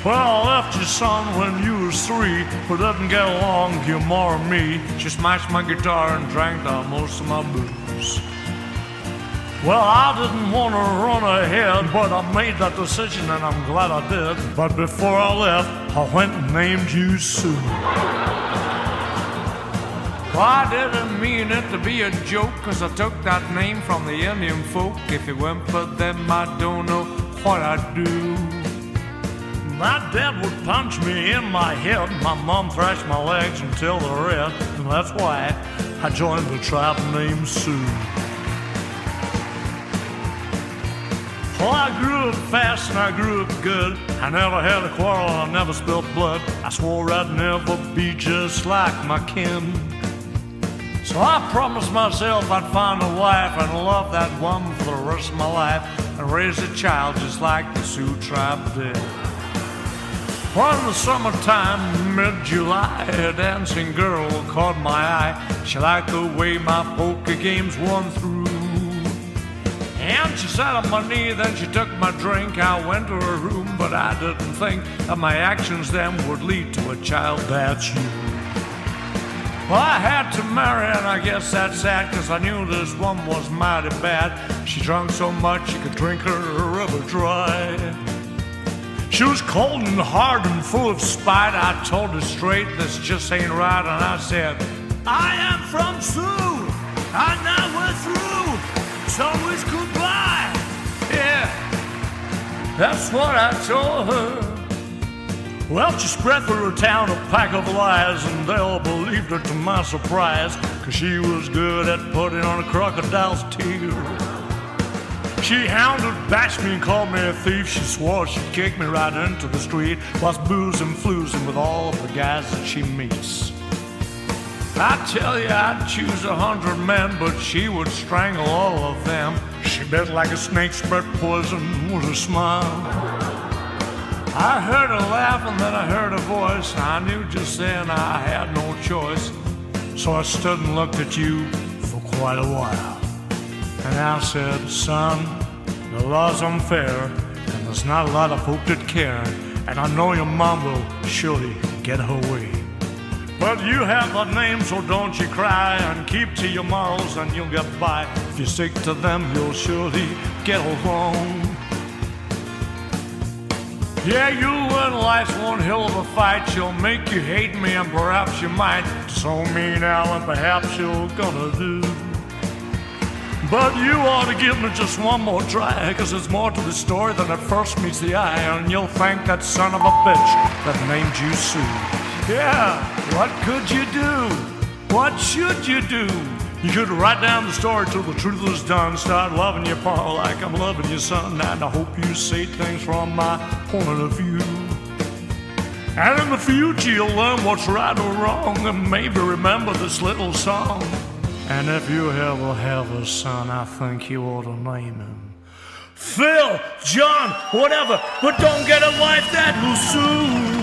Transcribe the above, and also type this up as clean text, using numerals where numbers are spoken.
Well, I left your son when you was 3, but didn't get along with your ma or me. She smashed my guitar and drank down most of my booze. Well, I didn't want to run ahead, but I made that decision and I'm glad I did. But before I left, I went and named you Sue. Well, I didn't mean it to be a joke, 'cause I took that name from the Indian folk. If it weren't for them, I don't know what I'd do. My dad would punch me in my head, my mom thrashed my legs until they're red, and that's why I joined the tribe named Sioux. Well, I grew up fast and I grew up good. I never had a quarrel, I never spilled blood. I swore I'd never be just like my kin. So I promised myself I'd find a wife and love that one for the rest of my life, and raise a child just like the Sioux tribe did. Well, in the summertime, mid-July, a dancing girl caught my eye. She liked the way my poker games won through. And she sat on my knee, then she took my drink. I went to her room, but I didn't think that my actions then would lead to a child that's you. Well, I had to marry, and I guess that's sad, 'cause I knew this one was mighty bad. She drank so much she could drink her rubber dry. She was cold and hard and full of spite. I told her straight, this just ain't right, and I said, I am from Sioux, and now we're through, so it's goodbye. Yeah, that's what I told her. Well, she spread through her town a pack of lies, and they all believed her to my surprise, 'cause she was good at putting on a crocodile's tear. She hounded, bashed me, and called me a thief. She swore she'd kick me right into the street, whilst boozing, floozing with all of the guys that she meets. I tell you, I'd choose 100 men, but she would strangle all of them. She bit like a snake, spread poison with a smile. I heard her laugh and then I heard her voice, and I knew just then I had no choice. So I stood and looked at you for quite a while. And I said, son, the law's unfair, and there's not a lot of folk that care, and I know your mom will surely get her way. But you have a name, so don't you cry, and keep to your morals and you'll get by. If you stick to them, you'll surely get along. Yeah, you'll win life's one hell of a fight. She'll make you hate me, and perhaps you might disown me now, and perhaps you're gonna do. But you ought to give me just one more try, 'cause there's more to the story than at first meets the eye, and you'll thank that son of a bitch that named you Sue. Yeah, what could you do? What should you do? You could write down the story till the truth is done. Start loving your pa like I'm loving your son, and I hope you say things from my point of view. And in the future you'll learn what's right or wrong, and maybe remember this little song. And if you ever have a son, I think you ought to name him Phil, John, whatever, but don't get a wife that will sue.